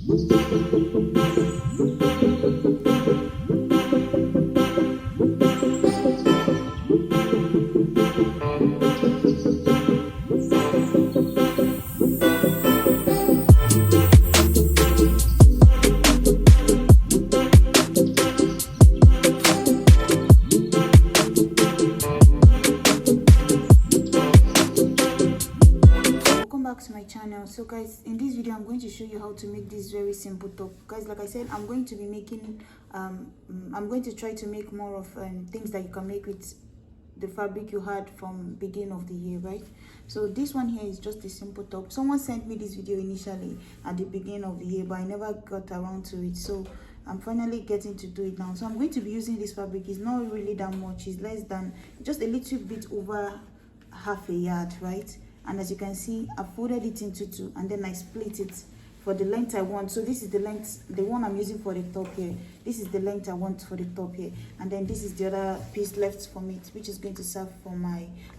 To my channel. So guys, in this video I'm going to show you how to make this very simple top. Guys, like I said, I'm going to be making I'm going to try to make more of things that you can make with the fabric you had from beginning of the year, right? So this one here is just a simple top. Someone sent me this video initially at the beginning of the year, but I never got around to it, so I'm finally getting to do it now. So I'm going to be using this fabric. It's not really that much, it's less than just a little bit over half a yard, right? And as you can see, I folded it into two and then I split it for the length I want. So this is the length, the one I'm using for the top here. This is the length I want for the top here, and then this is the other piece left from it, which is going to serve for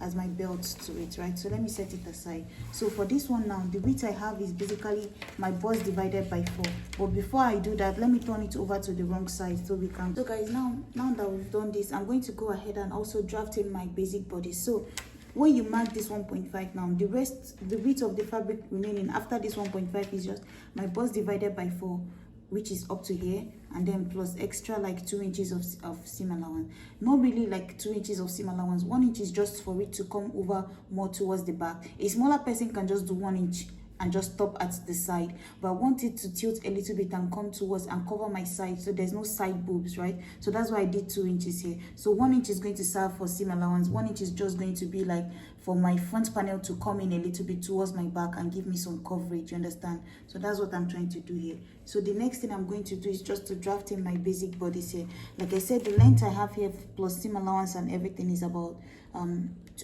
as my belt to it, right? So let me set it aside. So for this one now, the width I have is basically my bust divided by 4. But before I do that, let me turn it over to the wrong side so we can. So guys, now that we've done this, I'm going to go ahead and also draft in my basic body. So when you mark this 1.5 now, the width of the fabric remaining after this 1.5 is just my bust divided by 4, which is up to here, and then plus extra like 2 inches of seam allowance. Not really like 2 inches of seam allowance. 1 inch is just for it to come over more towards the back. A smaller person can just do 1 inch and just stop at the side, but I want it to tilt a little bit and come towards and cover my side, so there's no side boobs, right? So that's why I did 2 inches here. So 1 inch is going to serve for seam allowance. 1 inch is just going to be like for my front panel to come in a little bit towards my back and give me some coverage, you understand? So that's what I'm trying to do here. So the next thing I'm going to do is just to draft in my basic bodice here. Like I said, the length I have here plus seam allowance and everything is about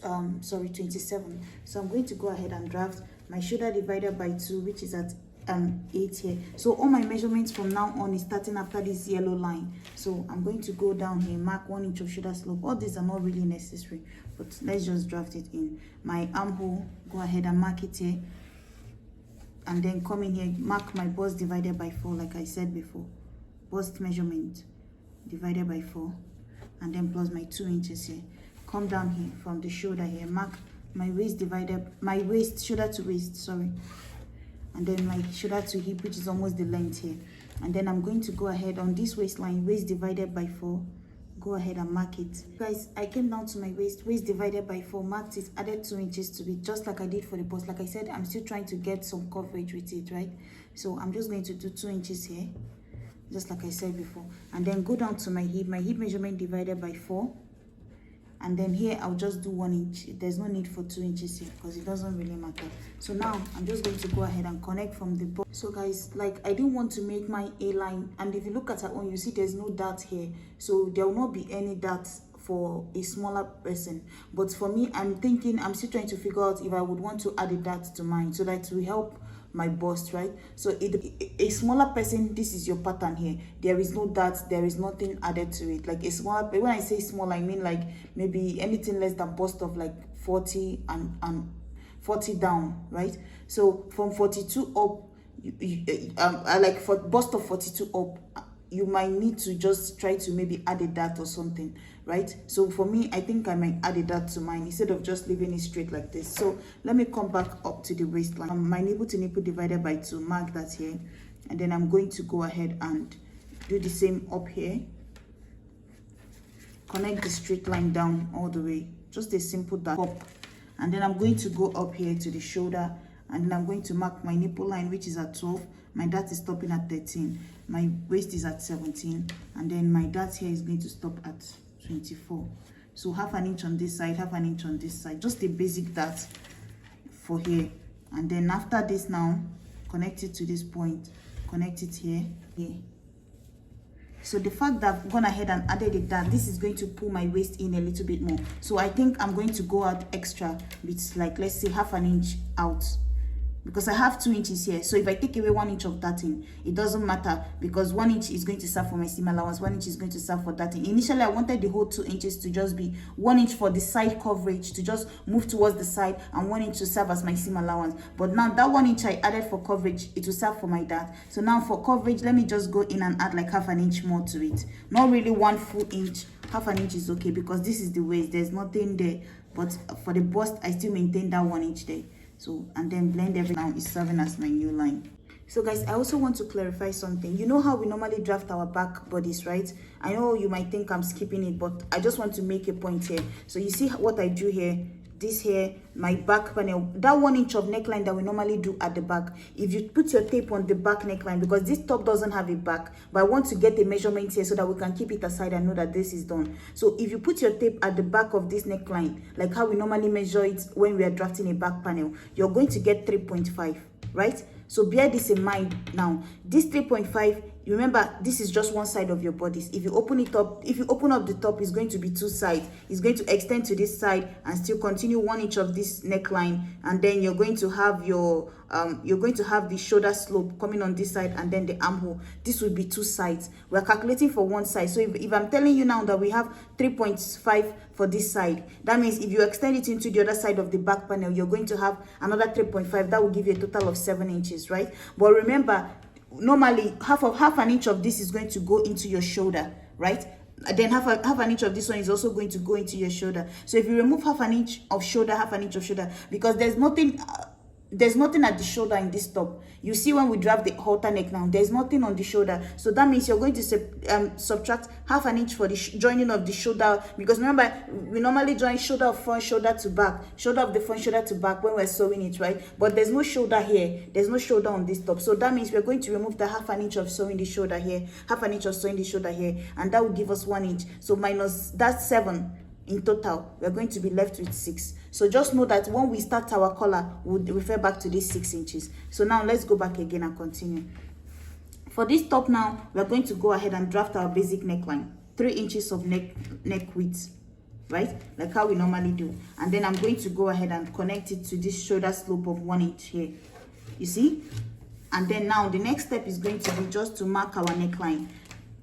27. So I'm going to go ahead and draft my shoulder divided by 2, which is at 8 here. So all my measurements from now on is starting after this yellow line. So I'm going to go down here, mark 1 inch of shoulder slope. All these are not really necessary, but let's just draft it in. My armhole, go ahead and mark it here, and then come in here, mark my bust divided by 4, like I said before. Bust measurement divided by 4, and then plus my 2 inches here. Come down here from the shoulder here, mark my waist divided, my waist, shoulder to waist, sorry, and then my shoulder to hip, which is almost the length here. And then I'm going to go ahead on this waistline, waist divided by 4, go ahead and mark it. Guys, I came down to my waist divided by 4, marked it, added 2 inches to it, just like I did for the bust. Like I said, I'm still trying to get some coverage with it, right? So I'm just going to do 2 inches here, just like I said before, and then go down to my hip measurement divided by 4. And then here I'll just do 1 inch. There's no need for 2 inches here because it doesn't really matter. So now I'm just going to go ahead and connect from the bottom. So guys, like I didn't want to make my A-line, and if you look at her own, you see there's no dart here, so there will not be any darts for a smaller person. But for me, I'm still trying to figure out if I would want to add a dart to mine so that it will help my bust, right? So a smaller person, this is your pattern here. There is no dart, there is nothing added to it. Like a smaller, when I say small, I mean like maybe anything less than bust of like 40 and 40 down, right? So from 42 up, like for bust of 42 up, you might need to just try to maybe add a dart or something, right? So for me, I think I might add a dart to mine instead of just leaving it straight like this. So let me come back up to the waistline. My nipple to nipple divided by 2, mark that here, and then I'm going to go ahead and do the same up here. Connect the straight line down all the way, just a simple dart up, and then I'm going to go up here to the shoulder, and then I'm going to mark my nipple line, which is at 12. My dart is stopping at 13. My waist is at 17, and then my dart here is going to stop at 24. So half an inch on this side, half an inch on this side, just a basic dart for here. And then after this now, connect it to this point, connect it here. So the fact that I've gone ahead and added a dart, this is going to pull my waist in a little bit more. So I think I'm going to go out extra with, like, let's say half an inch out. because I have 2 inches here. So if I take away 1 inch of that thing, it doesn't matter, because 1 inch is going to serve for my seam allowance, 1 inch is going to serve for that thing. Initially, I wanted the whole 2 inches to just be 1 inch for the side coverage, to just move towards the side, and 1 inch to serve as my seam allowance. But now that 1 inch I added for coverage, it will serve for my dart. So now for coverage, let me just go in and add like half an inch more to it. Not really 1 full inch, half an inch is okay, because this is the waist, there's nothing there. But for the bust, I still maintain that 1 inch there. So, and then blend everything. Now is serving as my new line. So guys, I also want to clarify something. You know how we normally draft our back bodies, right? I know you might think I'm skipping it, but I just want to make a point here. So you see what I do here? This here, my back panel, that 1 inch of neckline that we normally do at the back. If you put your tape on the back neckline, because this top doesn't have a back, but I want to get a measurement here so that we can keep it aside and know that this is done. So if you put your tape at the back of this neckline, like how we normally measure it when we are drafting a back panel, you're going to get 3.5, right? So bear this in mind now. This 3.5, remember, this is just one side of your bodice. If you open it up, if you open up the top, it's going to be 2 sides. It's going to extend to this side and still continue 1 inch of this neckline, and then you're going to have your the shoulder slope coming on this side, and then the armhole. This will be 2 sides. We're calculating for one side. So if I'm telling you now that we have 3.5 for this side, that means if you extend it into the other side of the back panel, you're going to have another 3.5. That will give you a total of 7 inches, right? But remember, normally half an inch of this is going to go into your shoulder, right? And then half an inch of this one is also going to go into your shoulder. So if you remove half an inch of shoulder, because there's nothing at the shoulder in this top. You see when we draft the halter neck now, there's nothing on the shoulder. So that means you're going to subtract half an inch for the joining of the shoulder, because remember, we normally join shoulder of front, shoulder to back, shoulder of the front, shoulder to back when we're sewing it, right? But there's no shoulder here. There's no shoulder on this top. So that means we're going to remove the half an inch of sewing the shoulder here, half an inch of sewing the shoulder here, and that will give us 1 inch. So minus that 7. In total, we're going to be left with 6. So just know that when we start our collar, we'll refer back to these 6 inches. So now let's go back again and continue. For this top now, we're going to go ahead and draft our basic neckline. 3 inches of neck width, right? Like how we normally do. And then I'm going to go ahead and connect it to this shoulder slope of 1 inch here. You see? And then now the next step is going to be just to mark our neckline.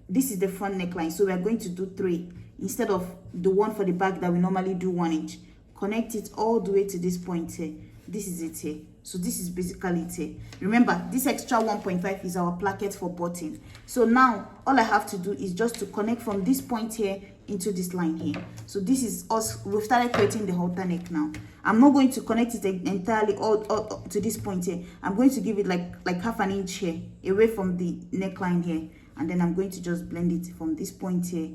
This is the front neckline, so we're going to do 3. Instead of the one for the back that we normally do 1 inch. Connect it all the way to this point here. This is it here. So this is basically it here. Remember, this extra 1.5 is our placket for button. So now all I have to do is just to connect from this point here into this line here. So this is us. We've started creating the halter neck now. I'm not going to connect it entirely all to this point here. I'm going to give it like half an inch here away from the neckline here, and then I'm going to just blend it from this point here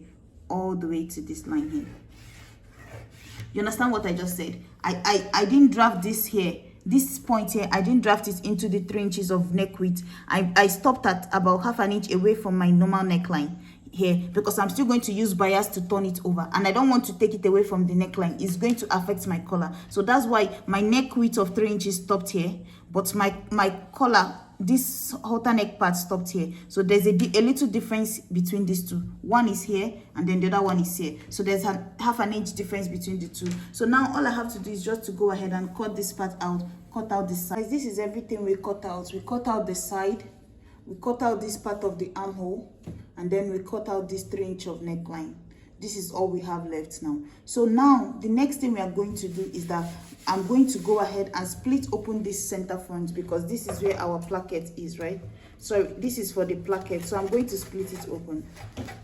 all the way to this line here. You understand what I just said? I didn't draft this here. This point here, I didn't draft it into the 3 inches of neck width. I stopped at about half an inch away from my normal neckline here, because I'm still going to use bias to turn it over, and I don't want to take it away from the neckline. It's going to affect my collar. So that's why my neck width of 3 inches stopped here, but my collar, this halter neck part, stopped here. So there's a little difference between these two. One is here and then the other one is here. So there's half an inch difference between the two. So now all I have to do is just to go ahead and cut this part out, cut out the side. This is everything we cut out. We cut out the side, we cut out this part of the armhole, and then we cut out this 3 inch of neckline. This is all we have left now. So now the next thing we are going to do is that I'm going to go ahead and split open this center front, because this is where our placket is, right? So this is for the placket. So I'm going to split it open.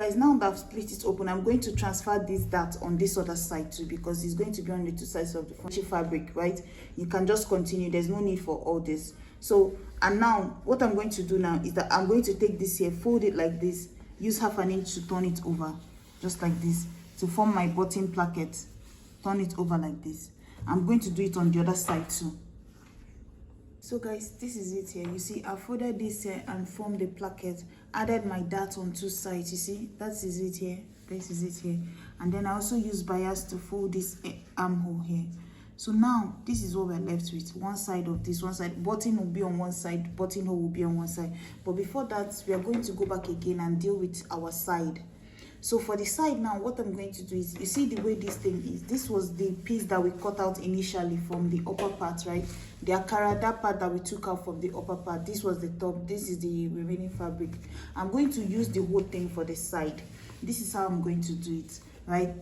Guys, now that I've split it open, I'm going to transfer this dart on this other side too, because it's going to be on the 2 sides of the front fabric, right? You can just continue. There's no need for all this. So, and now what I'm going to do now is that I'm going to take this here, fold it like this, use half an inch to turn it over, just like this, to form my button placket. Turn it over like this. I'm going to do it on the other side too. So guys, this is it here. You see, I folded this here and formed the placket, added my dart on 2 sides. You see, that is it here, this is it here. And then I also use bias to fold this armhole here. So now this is what we're left with. One side of this, one side, button will be on one side, buttonhole will be on one side. But before that, we are going to go back again and deal with our side. So for the side now, what I'm going to do is, you see the way this thing is, this was the piece that we cut out initially from the upper part, right? The akara, that part that we took out from the upper part, this was the top, this is the remaining fabric. I'm going to use the whole thing for the side. This is how I'm going to do it, right?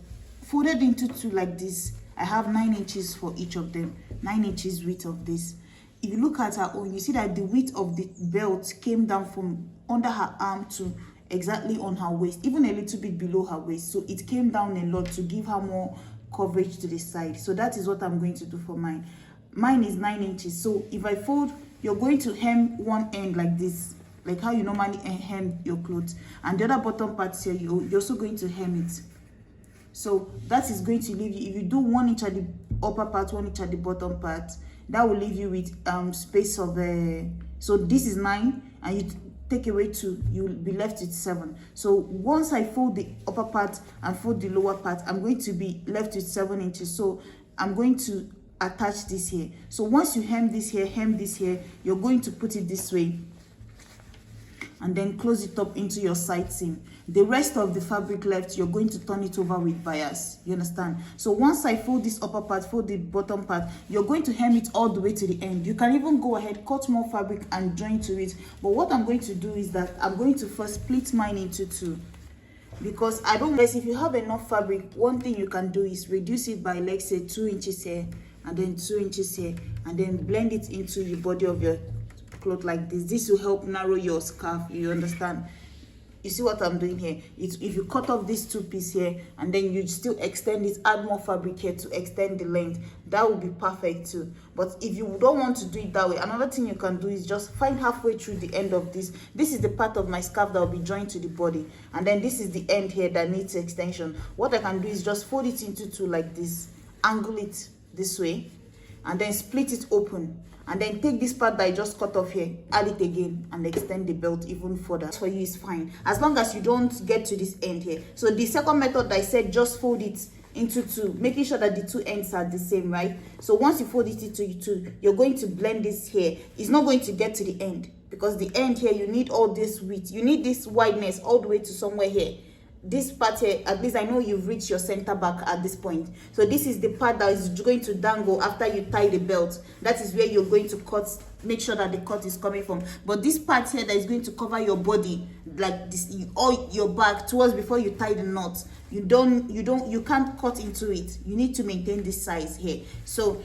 Folded into two like this. I have 9 inches for each of them, 9 inches width of this. If you look at her own, you see that the width of the belt came down from under her arm to exactly on her waist, even a little bit below her waist. So it came down a lot to give her more coverage to the side. So that is what I'm going to do for mine. Mine is 9 inches. So if I fold, you're going to hem one end like this, like how you normally hem your clothes, and the other bottom part here, you're also going to hem it. So that is going to leave you, if you do 1 inch at the upper part, 1 inch at the bottom part, that will leave you with space of so this is 9, and you take away 2, you'll be left with 7. So once I fold the upper part and fold the lower part, I'm going to be left with 7 inches. So I'm going to attach this here. So once you hem this here, you're going to put it this way and then close it up into your side seam. The rest of the fabric left, you're going to turn it over with bias. You understand? So once I fold this upper part, fold the bottom part, you're going to hem it all the way to the end. You can even go ahead, cut more fabric and join to it. But what I'm going to do is that I'm going to first split mine into 2. Because I don't guess, if you have enough fabric, one thing you can do is reduce it by, let's say, 2 inches here and then 2 inches here, and then blend it into the body of your cloth like this. This will help narrow your scarf. You understand? You see what I'm doing here? If you cut off this 2 piece here and then you still extend it, add more fabric here to extend the length, that would be perfect too. But if you don't want to do it that way, another thing you can do is just find halfway through the end of this. This is the part of my scarf that will be joined to the body, and then this is the end here that needs extension. What I can do is just fold it into 2 like this, angle it this way, and then split it open. And then take this part that I just cut off here, add it again, and extend the belt even further. For you is fine, as long as you don't get to this end here. So the second method that I said, just fold it into 2, making sure that the 2 ends are the same, right? So once you fold it into 2, you're going to blend this here. It's not going to get to the end, because the end here, you need all this width, you need this wideness all the way to somewhere here. This part here, at least I know you've reached your center back at this point. So this is the part that is going to dangle after you tie the belt. That is where you're going to cut, make sure that the cut is coming from. But this part here that is going to cover your body, like this, all your back towards before you tie the knot, you can't cut into it. You need to maintain this size here. So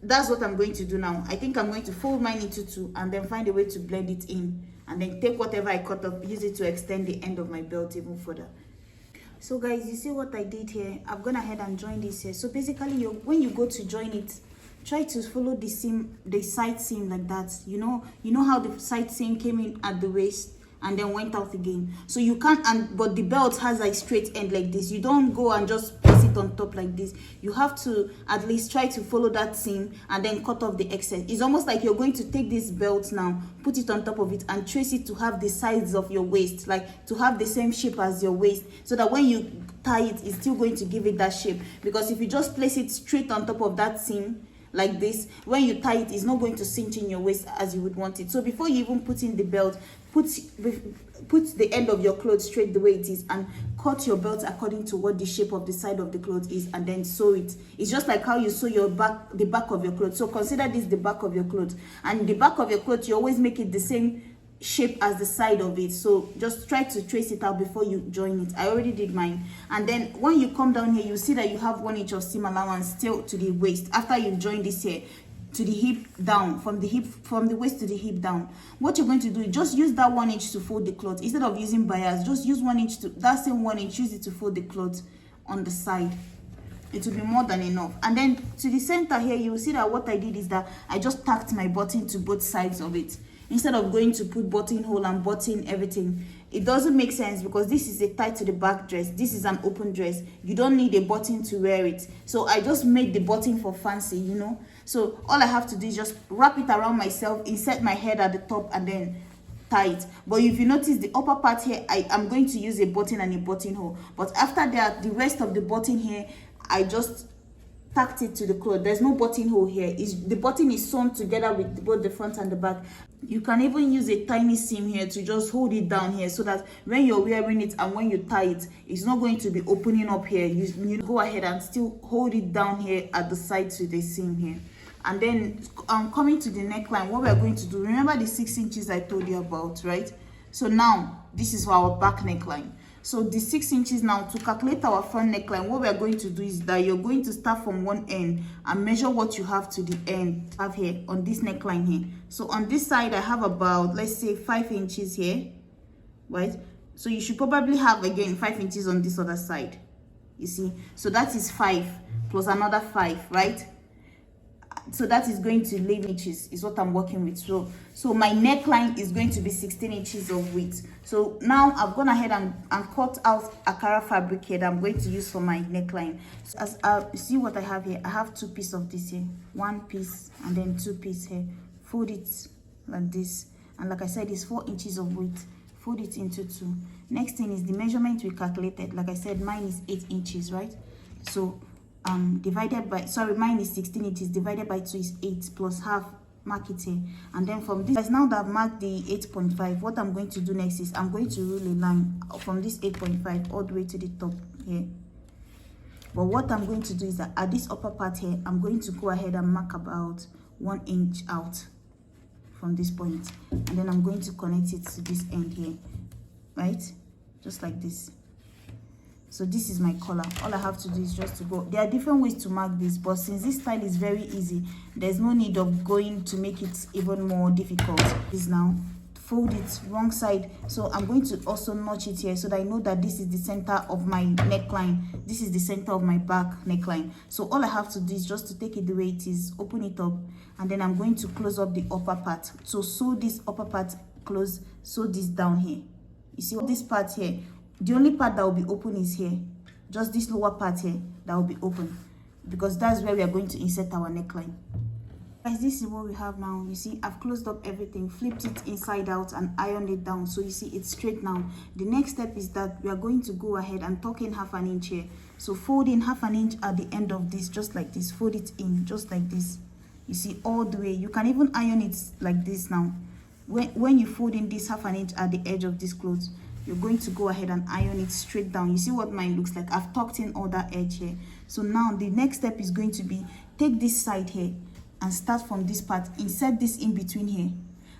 that's what I'm going to do now. I think I'm going to fold mine into 2 and then find a way to blend it in, and then take whatever I cut off, use it to extend the end of my belt even further. So guys, you see what I did here? I've gone ahead and joined this here. So basically, when you go to join it, try to follow the seam, the side seam like that. You know how the side seam came in at the waist and then went out again. So you can't, but the belt has a straight end like this. You don't go and just place it on top like this. You have to at least try to follow that seam and then cut off the excess. It's almost like you're going to take this belt now, put it on top of it, and trace it to have the size of your waist, like to have the same shape as your waist, so that when you tie it, it's still going to give it that shape. Because if you just place it straight on top of that seam like this, when you tie it, it's not going to cinch in your waist as you would want it. So before you even put in the belt, put the end of your clothes straight the way it is, and cut your belt according to what the shape of the side of the cloth is, and then sew it. It's just like how you sew your the back of your clothes. So consider this the back of your clothes, and the back of your clothes, you always make it the same shape as the side of it. So just try to trace it out before you join it. I already did mine. And then when you come down here, you see that you have 1 inch of seam allowance still to the waist after you join this here to the hip down, from the waist to the hip down. What you're going to do is just use that 1 inch to fold the cloth. Instead of using bias, just use 1 inch to that same 1 inch, use it to fold the cloth on the side. It will be more than enough. And then to the center here, you will see that what I did is that I just tacked my button to both sides of it, instead of going to put buttonhole and button everything. It doesn't make sense, because this is a tie to the back dress, this is an open dress. You don't need a button to wear it. So I just made the button for fancy, you know. So all I have to do is just wrap it around myself, insert my head at the top, and then tie it. But if you notice the upper part here, I am going to use a button and a buttonhole. But after that, the rest of the button here, I just tacked it to the cloth. There's no button hole here. The button is sewn together with both the front and the back. You can even use a tiny seam here to just hold it down here, so that when you're wearing it and when you tie it, it's not going to be opening up here. You go ahead and still hold it down here at the sides with a seam here. And then coming to the neckline, what we're going to do, remember the 6 inches I told you about, right? So now this is our back neckline. So the 6 inches now, to calculate our front neckline, what we are going to do is that you're going to start from one end and measure what you have to the end have here on this neckline here. So on this side, I have about, let's say 5 inches here, right? So you should probably have again 5 inches on this other side, you see. So that is 5 plus another 5, right? So that is going to 11 inches is what I'm working with. So my neckline is going to be 16 inches of width. So now I've gone ahead and cut out Akara fabric here that I'm going to use for my neckline. So as you see what I have here, I have 2 pieces of this here, 1 piece and then 2 pieces here. Fold it like this, and like I said, it's 4 inches of width. Fold it into 2. Next thing is the measurement we calculated. Like I said, mine is 8 inches, right? So divided by, sorry, mine is 16 inches, divided by 2 is 8 plus half, mark it here. And then from this, now that I've marked the 8.5, what I'm going to do next is I'm going to rule a line from this 8.5 all the way to the top here. But what I'm going to do is that at this upper part here, I'm going to go ahead and mark about 1 inch out from this point, and then I'm going to connect it to this end here, right? Just like this. So this is my collar. All I have to do is just to go. There are different ways to mark this, but since this style is very easy, there's no need of going to make it even more difficult. This now, fold it wrong side. So I'm going to also notch it here so that I know that this is the center of my neckline. This is the center of my back neckline. So all I have to do is just to take it the way it is, open it up, and then I'm going to close up the upper part. So sew this upper part close, sew this down here. You see this part here, the only part that will be open is here, just this lower part here that will be open, because that's where we are going to insert our neckline. Guys, this is what we have now. You see, I've closed up everything, flipped it inside out and ironed it down, so you see it's straight now. The next step is that we are going to go ahead and tuck in 1/2 inch here. So fold in 1/2 inch at the end of this, just like this. Fold it in just like this, you see, all the way. You can even iron it like this now. When you fold in this 1/2 inch at the edge of this clothes, you're going to go ahead and iron it straight down. You see what mine looks like? I've tucked in all that edge here. So now the next step is going to be, take this side here and start from this part, insert this in between here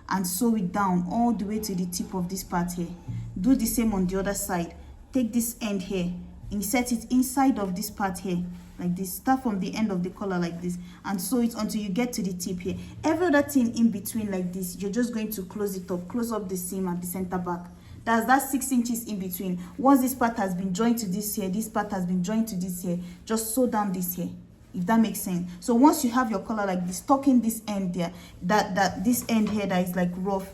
and sew it down all the way to the tip of this part here. Do the same on the other side. Take this end here, insert it inside of this part here like this. Start from the end of the collar like this and sew it until you get to the tip here. Every other thing in between like this, you're just going to close it up, close up the seam at the center back. That 6 inches in between. Once this part has been joined to this here, this part has been joined to this here, just sew down this here, if that makes sense. So once you have your collar like this, tuck in this end there, this end here that is like rough,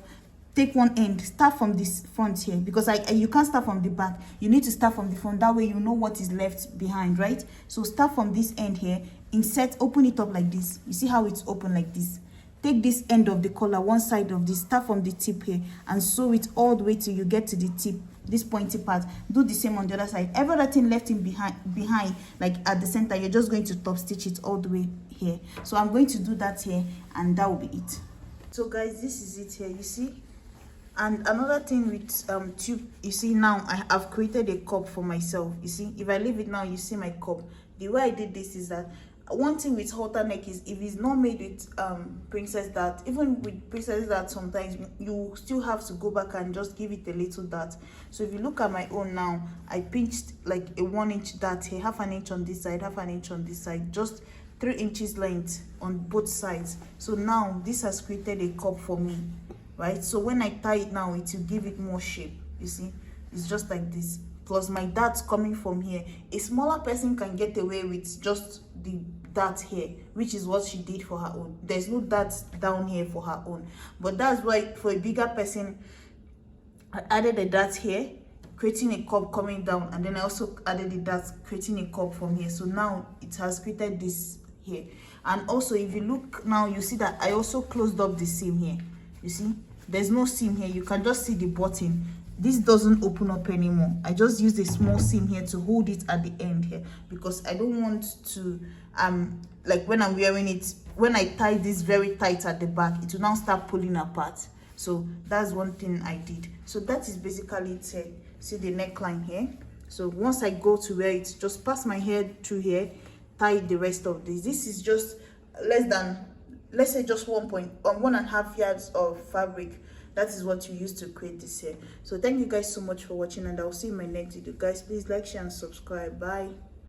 take one end, start from this front here, because you can't start from the back, you need to start from the front. That way you know what is left behind, right? So start from this end here, insert, open it up like this. You see how it's open like this? Take this end of the collar, one side of this, start from the tip here and sew it all the way till you get to the tip, this pointy part. Do the same on the other side. Every other thing left in behind, like at the center, you're just going to top stitch it all the way here. So I'm going to do that here, and that will be it. So guys, this is it here, you see. And another thing with tube, you see, now I've created a cup for myself. You see, if I leave it now, you see my cup. The way I did this is that one thing with halter neck is, if it's not made with princess dart, even with princess dart, sometimes you still have to go back and just give it a little dart. So if you look at my own now, I pinched like a 1 inch dart here, 1/2 inch on this side, 1/2 inch on this side, just 3 inches length on both sides. So now this has created a cup for me, right? So when I tie it now, it will give it more shape. You see, it's just like this. Plus my darts coming from here. A smaller person can get away with just the dart here, which is what she did for her own. There's no darts down here for her own, but that's why for a bigger person, I added a dart here, creating a curve coming down, and then I also added the dart, creating a curve from here. So now it has created this here. And also if you look now, you see that I also closed up the seam here. You see, there's no seam here. You can just see the button this doesn't open up anymore. I just used a small seam here to hold it at the end here, because I don't want to like when I'm wearing it, when I tie this very tight at the back, it will now start pulling apart. So that's one thing I did. So that is basically it here. See the neckline here. So once I go to wear it, just pass my hair through here, tie the rest of this. This is just less than, let's say, just 1.5 yards of fabric. That is what you use to create this hair. So thank you guys so much for watching, and I'll see you in my next video. Guys, please like, share and subscribe. Bye.